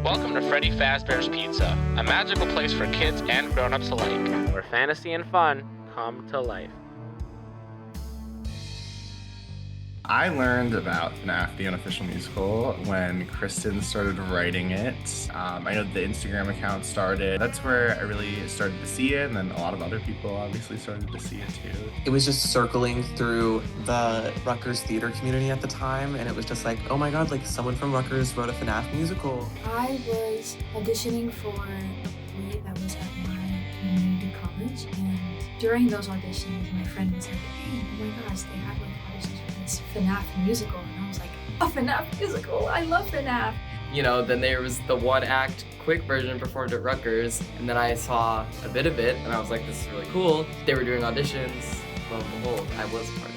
Welcome to Freddy Fazbear's Pizza, a magical place for kids and grown-ups alike, where fantasy and fun come to life. I learned about FNaF, the Unofficial Musical, when Kristin started writing it. I know the Instagram account started. That's where I really started to see it, and then a lot of other people obviously started to see it too. It was just circling through the Rutgers theater community at the time, and it was just like, oh my god, like someone from Rutgers wrote a FNaF musical. I was auditioning for a play that was at my community college, and during those auditions, my friend was like, hey, oh my gosh, they had like auditions for this FNaF musical, and I was like, a FNaF musical? I love FNaF. You know, then there was the one-act quick version performed at Rutgers, and then I saw a bit of it, and I was like, this is really cool. They were doing auditions. Lo and behold, I was part of it.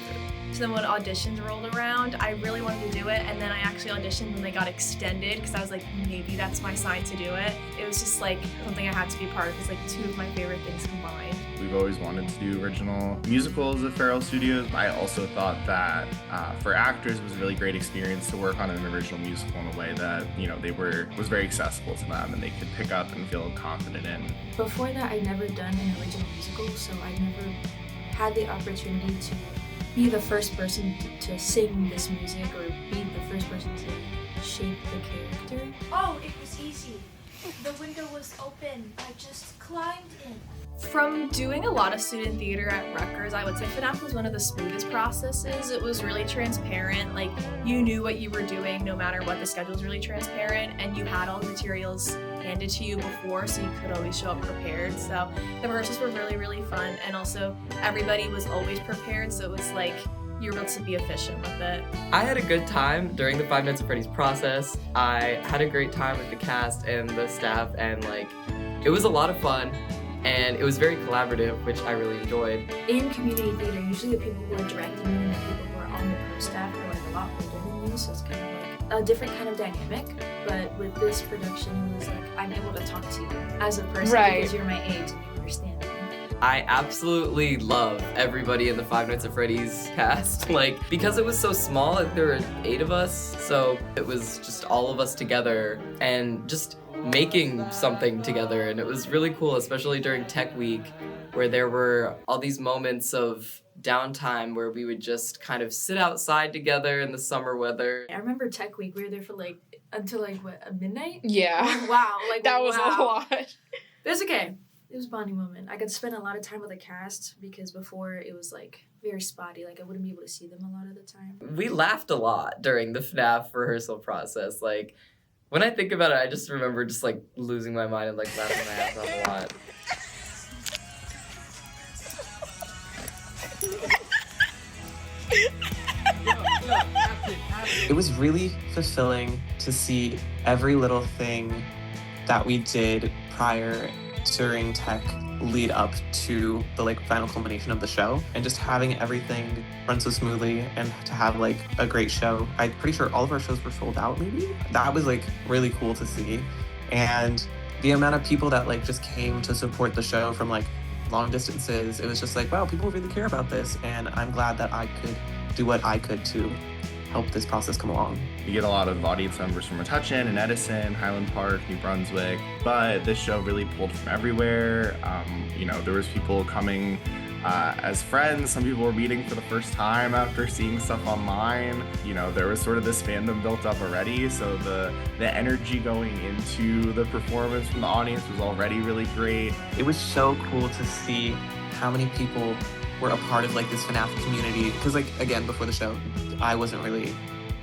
So then when auditions rolled around, I really wanted to do it, and then I actually auditioned when they got extended, because I was like, maybe that's my sign to do it. It was just like something I had to be part of. It's like two of my favorite things combined. We've always wanted to do original musicals at Ferrell Studios. I also thought that for actors, it was a really great experience to work on an original musical in a way that, you know, was very accessible to them and they could pick up and feel confident in. Before that, I'd never done an original musical, so I never had the opportunity to be the first person to sing this music or be the first person to shape the character. Oh, it was easy. The window was open. I just climbed in. From doing a lot of student theater at Rutgers, I would say FNaF was one of the smoothest processes. It was really transparent, like you knew what you were doing no matter what. The schedule was really transparent, and you had all the materials handed to you before, so you could always show up prepared. So the rehearsals were really, really fun, and also everybody was always prepared, so it was like you were able to be efficient with it. I had a good time during the Five Nights at Freddy's process. I had a great time with the cast and the staff, and like it was a lot of fun. And it was very collaborative, which I really enjoyed. In community theater, usually the people who are directing you and the people who are on the pro staff are like a lot older than you, so it's kind of like a different kind of dynamic. But with this production, it was like I'm able to talk to you as a person because you're my age and you understand me. I absolutely love everybody in the Five Nights at Freddy's cast. Like, because it was so small, there were 8 of us, so it was just all of us together and just making something together, and it was really cool, especially during Tech Week, where there were all these moments of downtime where we would just kind of sit outside together in the summer weather. I remember Tech Week, we were there for like until like midnight? Yeah. Wow. Like that was a lot. But it's okay. It was a bonding moment. I got to spend a lot of time with the cast because before it was like very spotty. Like I wouldn't be able to see them a lot of the time. We laughed a lot during the FNaF rehearsal process. Like, when I think about it, I just remember just like losing my mind and like laughing my ass off a lot. It was really fulfilling to see every little thing that we did prior, during tech, lead up to the like final culmination of the show, and just having everything run so smoothly and to have like a great show. I'm pretty sure all of our shows were sold out maybe. That was like really cool to see. And the amount of people that like just came to support the show from like long distances, it was just like, wow, people really care about this, and I'm glad that I could do what I could to help this process come along. We get a lot of audience members from Metuchen and Edison, Highland Park, New Brunswick, but this show really pulled from everywhere. You know, there was people coming as friends. Some people were meeting for the first time after seeing stuff online. You know, there was sort of this fandom built up already, so the energy going into the performance from the audience was already really great. It was so cool to see how many people were a part of like this FNaF community, because like again before the show I wasn't really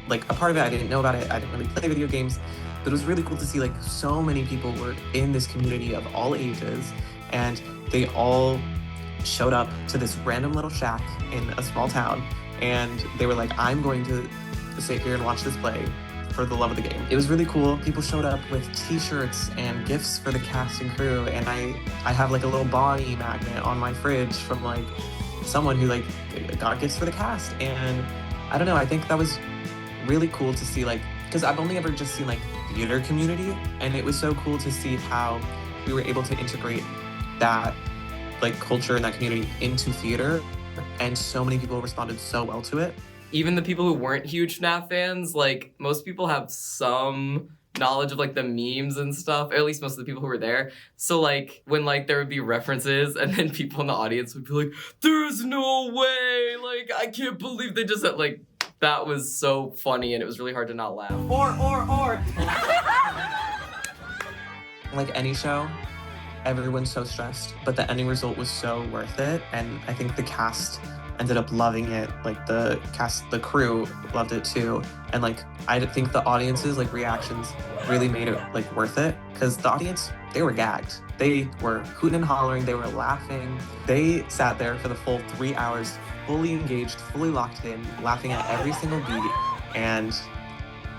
like a part of it. I didn't know about it. I didn't really play video games, but it was really cool to see like so many people were in this community of all ages, and they all showed up to this random little shack in a small town, and they were like, I'm going to sit here and watch this play for the love of the game. It was really cool. People showed up with t-shirts and gifts for the cast and crew, and I have like a little body magnet on my fridge from like someone who like got gifts for the cast. And I don't know, I think that was really cool to see, like, because I've only ever just seen like theater community, and it was so cool to see how we were able to integrate that like culture and that community into theater, and so many people responded so well to it. Even the people who weren't huge FNaF fans, like most people have some knowledge of like the memes and stuff, or at least most of the people who were there. So like when like there would be references and then people in the audience would be like, there's no way, like I can't believe they just said, like, that was so funny and it was really hard to not laugh. Or. Like any show, everyone's so stressed, but the ending result was so worth it, and I think the cast ended up loving it. Like the crew loved it too, and like I think the audience's like reactions really made it like worth it, because the audience, they were gagged. They were hooting and hollering, they were laughing. They sat there for the full 3 hours, fully engaged, fully locked in, laughing at every single beat, and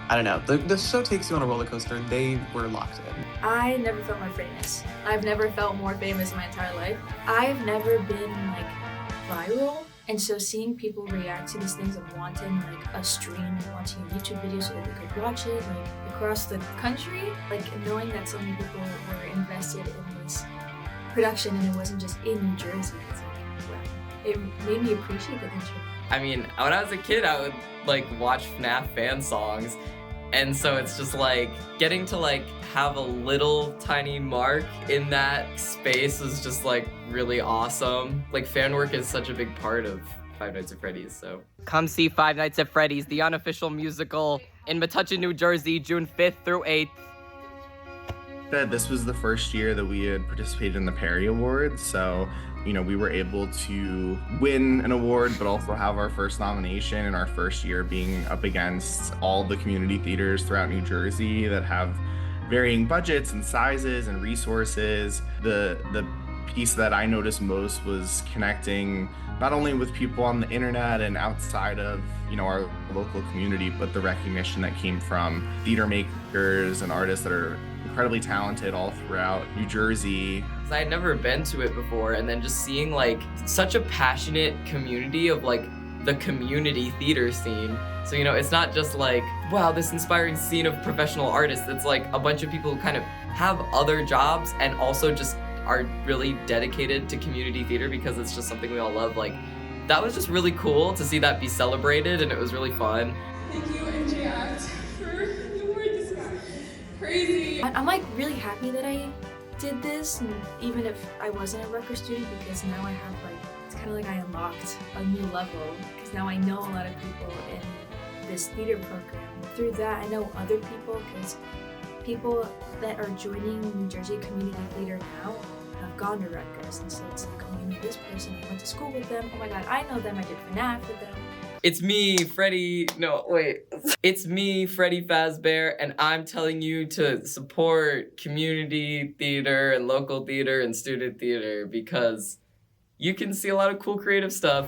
I don't know, the show takes you on a roller coaster, and they were locked in. I never felt more famous. I've never felt more famous in my entire life. I've never been like viral, and so seeing people react to these things and wanting like a stream and watching a YouTube video so that they could watch it like across the country, like knowing that so many people were invested in this production and it wasn't just in New Jersey, it's like, wow. It made me appreciate the country. I mean, when I was a kid, I would like watch FNaF fan songs, and so it's just like getting to like have a little tiny mark in that space was just like really awesome. Like fan work is such a big part of Five Nights at Freddy's, so. Come see Five Nights at Freddy's, the unofficial musical in Metuchen, New Jersey, June 5th through 8th. This was the first year that we had participated in the Perry Awards, so you know, we were able to win an award, but also have our first nomination in our first year being up against all the community theaters throughout New Jersey that have varying budgets and sizes and resources. The piece that I noticed most was connecting not only with people on the internet and outside of, you know, our local community, but the recognition that came from theater makers and artists that are incredibly talented all throughout New Jersey. I had never been to it before, and then just seeing like such a passionate community of like the community theater scene. So, you know, it's not just like, wow, this inspiring scene of professional artists. It's like a bunch of people who kind of have other jobs and also just are really dedicated to community theater because it's just something we all love. Like, that was just really cool to see that be celebrated, and it was really fun. Thank you, NJ Act, for the award. This is crazy. I'm like really happy that I did this, and even if I wasn't a Rutgers student, because now I have like, it's kind of like I unlocked a new level, because now I know a lot of people in this theater program. Through that, I know other people, because people that are joining New Jersey Community Theater now have gone to Rutgers, and so it's like, oh, you know this person, I went to school with them, oh my god, I know them, I did FNaF with them. It's me, Freddie. No, wait. It's me, Freddie Fazbear, and I'm telling you to support community theater and local theater and student theater because you can see a lot of cool creative stuff.